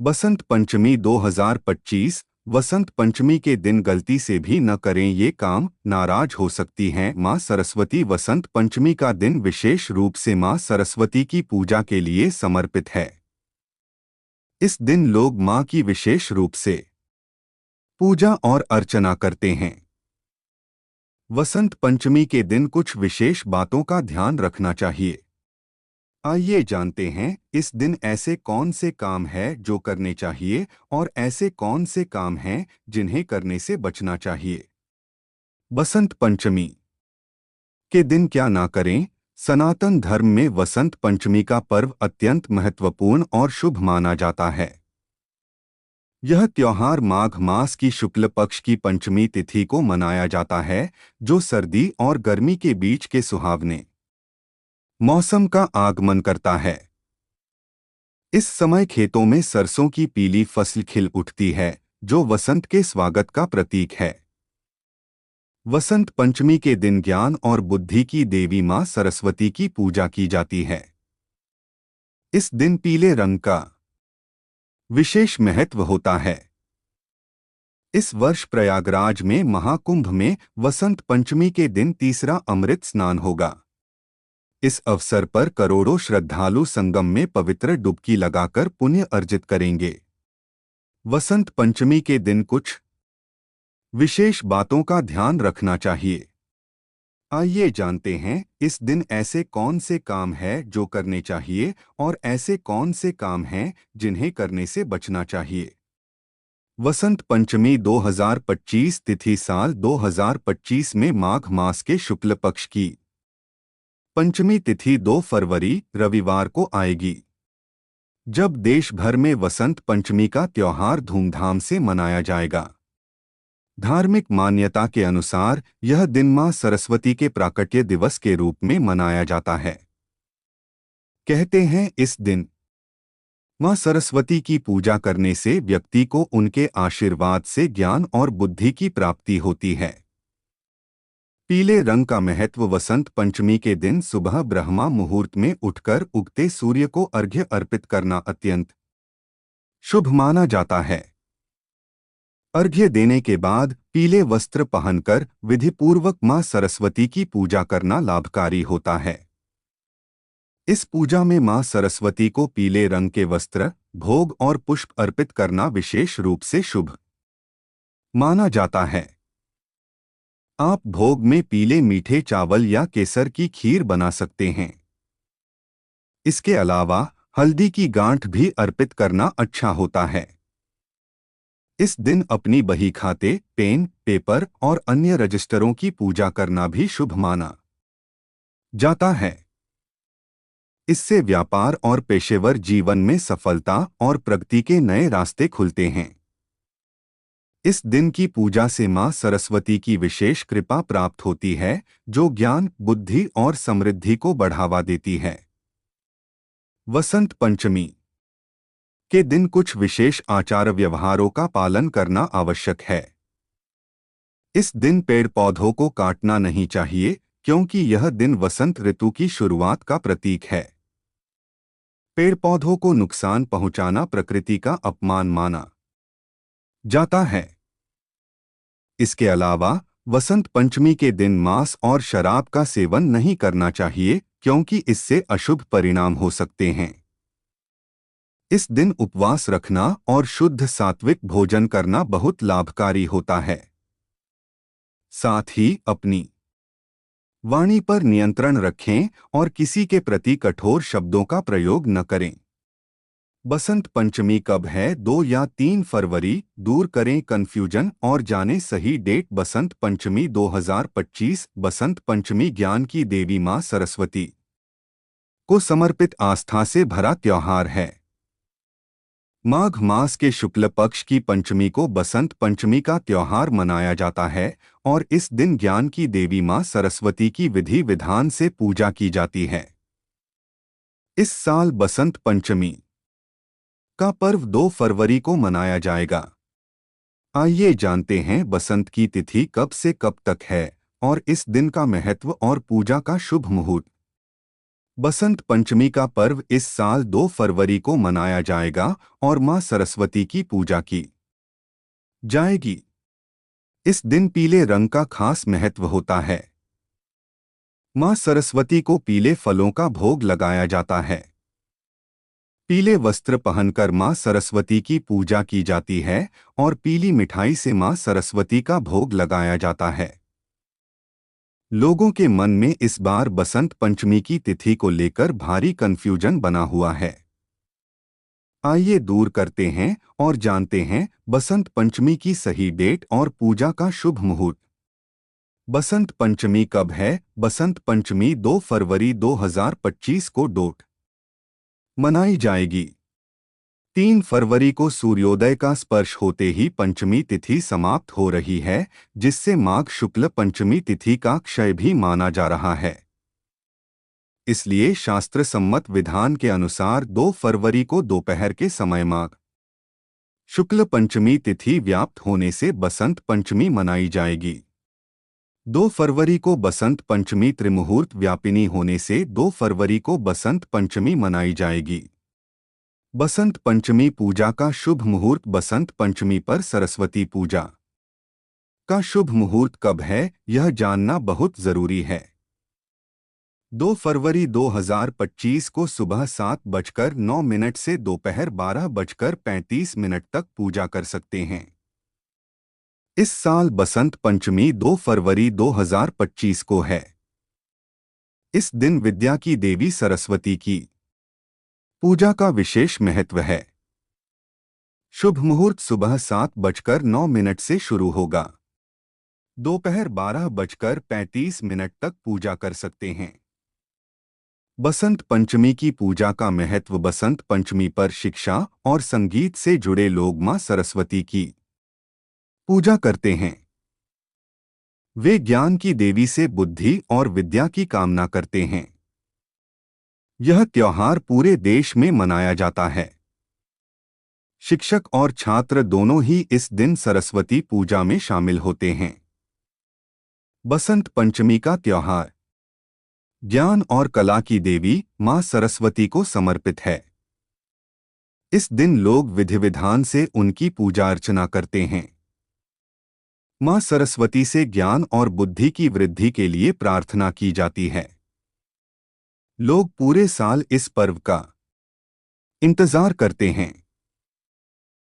बसंत पंचमी 2025। वसंत पंचमी के दिन गलती से भी न करें ये काम, नाराज हो सकती हैं मां सरस्वती। वसंत पंचमी का दिन विशेष रूप से मां सरस्वती की पूजा के लिए समर्पित है। इस दिन लोग मां की विशेष रूप से पूजा और अर्चना करते हैं। वसंत पंचमी के दिन कुछ विशेष बातों का ध्यान रखना चाहिए। आइए जानते हैं इस दिन ऐसे कौन से काम हैं जो करने चाहिए और ऐसे कौन से काम हैं जिन्हें करने से बचना चाहिए। बसंत पंचमी के दिन क्या ना करें। सनातन धर्म में वसंत पंचमी का पर्व अत्यंत महत्वपूर्ण और शुभ माना जाता है। यह त्योहार माघ मास की शुक्ल पक्ष की पंचमी तिथि को मनाया जाता है, जो सर्दी और गर्मी के बीच के सुहावने मौसम का आगमन करता है। इस समय खेतों में सरसों की पीली फसल खिल उठती है, जो वसंत के स्वागत का प्रतीक है। वसंत पंचमी के दिन ज्ञान और बुद्धि की देवी मां सरस्वती की पूजा की जाती है। इस दिन पीले रंग का विशेष महत्व होता है। इस वर्ष प्रयागराज में महाकुंभ में वसंत पंचमी के दिन तीसरा अमृत स्नान होगा। इस अवसर पर करोड़ों श्रद्धालु संगम में पवित्र डुबकी लगाकर पुण्य अर्जित करेंगे। वसंत पंचमी के दिन कुछ विशेष बातों का ध्यान रखना चाहिए। आइए जानते हैं इस दिन ऐसे कौन से काम हैं जो करने चाहिए और ऐसे कौन से काम हैं जिन्हें करने से बचना चाहिए। वसंत पंचमी 2025 तिथि साल 2025 में माघ मास के शुक्ल पक्ष की पंचमी तिथि 2 फरवरी रविवार को आएगी, जब देश भर में वसंत पंचमी का त्योहार धूमधाम से मनाया जाएगा। धार्मिक मान्यता के अनुसार यह दिन मां सरस्वती के प्राकट्य दिवस के रूप में मनाया जाता है। कहते हैं इस दिन मां सरस्वती की पूजा करने से व्यक्ति को उनके आशीर्वाद से ज्ञान और बुद्धि की प्राप्ति होती है। पीले रंग का महत्व। वसंत पंचमी के दिन सुबह ब्रह्मा मुहूर्त में उठकर उगते सूर्य को अर्घ्य अर्पित करना अत्यंत शुभ माना जाता है। अर्घ्य देने के बाद पीले वस्त्र पहनकर विधिपूर्वक मां सरस्वती की पूजा करना लाभकारी होता है। इस पूजा में मां सरस्वती को पीले रंग के वस्त्र, भोग और पुष्प अर्पित करना विशेष रूप से शुभ माना जाता है। आप भोग में पीले मीठे चावल या केसर की खीर बना सकते हैं। इसके अलावा हल्दी की गांठ भी अर्पित करना अच्छा होता है। इस दिन अपनी बही खाते, पेन, पेपर और अन्य रजिस्टरों की पूजा करना भी शुभ माना जाता है। इससे व्यापार और पेशेवर जीवन में सफलता और प्रगति के नए रास्ते खुलते हैं। इस दिन की पूजा से मां सरस्वती की विशेष कृपा प्राप्त होती है, जो ज्ञान, बुद्धि और समृद्धि को बढ़ावा देती है। वसंत पंचमी के दिन कुछ विशेष आचार व्यवहारों का पालन करना आवश्यक है। इस दिन पेड़ पौधों को काटना नहीं चाहिए, क्योंकि यह दिन वसंत ऋतु की शुरुआत का प्रतीक है। पेड़ पौधों को नुकसान पहुंचाना प्रकृति का अपमान माना जाता है। इसके अलावा वसंत पंचमी के दिन मांस और शराब का सेवन नहीं करना चाहिए, क्योंकि इससे अशुभ परिणाम हो सकते हैं। इस दिन उपवास रखना और शुद्ध सात्विक भोजन करना बहुत लाभकारी होता है। साथ ही अपनी वाणी पर नियंत्रण रखें और किसी के प्रति कठोर शब्दों का प्रयोग न करें। बसंत पंचमी कब है? 2 या 3 फरवरी। दूर करें कंफ्यूजन और जानें सही डेट। बसंत पंचमी 2025। बसंत पंचमी ज्ञान की देवी मां सरस्वती को समर्पित आस्था से भरा त्योहार है। माघ मास के शुक्ल पक्ष की पंचमी को बसंत पंचमी का त्योहार मनाया जाता है और इस दिन ज्ञान की देवी मां सरस्वती की विधि विधान से पूजा की जाती है। इस साल बसंत पंचमी का पर्व 2 फरवरी को मनाया जाएगा। आइए जानते हैं बसंत की तिथि कब से कब तक है और इस दिन का महत्व और पूजा का शुभ मुहूर्त। बसंत पंचमी का पर्व इस साल 2 फरवरी को मनाया जाएगा और मां सरस्वती की पूजा की जाएगी। इस दिन पीले रंग का खास महत्व होता है। मां सरस्वती को पीले फलों का भोग लगाया जाता है। पीले वस्त्र पहनकर मां सरस्वती की पूजा की जाती है और पीली मिठाई से मां सरस्वती का भोग लगाया जाता है। लोगों के मन में इस बार बसंत पंचमी की तिथि को लेकर भारी कंफ्यूजन बना हुआ है। आइए दूर करते हैं और जानते हैं बसंत पंचमी की सही डेट और पूजा का शुभ मुहूर्त। बसंत पंचमी कब है? बसंत पंचमी 2 फरवरी 2025 को डोट मनाई जाएगी। 3 फरवरी को सूर्योदय का स्पर्श होते ही पंचमी तिथि समाप्त हो रही है, जिससे माघ शुक्ल पंचमी तिथि का क्षय भी माना जा रहा है। इसलिए शास्त्र सम्मत विधान के अनुसार 2 फरवरी को दोपहर के समय माघ शुक्ल पंचमी तिथि व्याप्त होने से बसंत पंचमी मनाई जाएगी। 2 फरवरी को बसंत पंचमी त्रिमुहूर्त व्यापिनी होने से 2 फरवरी को बसंत पंचमी मनाई जाएगी। बसंत पंचमी पूजा का शुभ मुहूर्त। बसंत पंचमी पर सरस्वती पूजा का शुभ मुहूर्त कब है, यह जानना बहुत जरूरी है। 2 फरवरी 2025 को सुबह 7:09 से दोपहर 12:35 तक पूजा कर सकते हैं। इस साल बसंत पंचमी 2 फरवरी 2025 को है। इस दिन विद्या की देवी सरस्वती की पूजा का विशेष महत्व है। शुभ मुहूर्त सुबह 7:09 से शुरू होगा। दोपहर 12:35 तक पूजा कर सकते हैं। बसंत पंचमी की पूजा का महत्व। बसंत पंचमी पर शिक्षा और संगीत से जुड़े लोग मां सरस्वती की पूजा करते हैं। वे ज्ञान की देवी से बुद्धि और विद्या की कामना करते हैं। यह त्योहार पूरे देश में मनाया जाता है। शिक्षक और छात्र दोनों ही इस दिन सरस्वती पूजा में शामिल होते हैं। बसंत पंचमी का त्योहार ज्ञान और कला की देवी मां सरस्वती को समर्पित है। इस दिन लोग विधि विधान से उनकी पूजा अर्चना करते हैं। मां सरस्वती से ज्ञान और बुद्धि की वृद्धि के लिए प्रार्थना की जाती है। लोग पूरे साल इस पर्व का इंतजार करते हैं।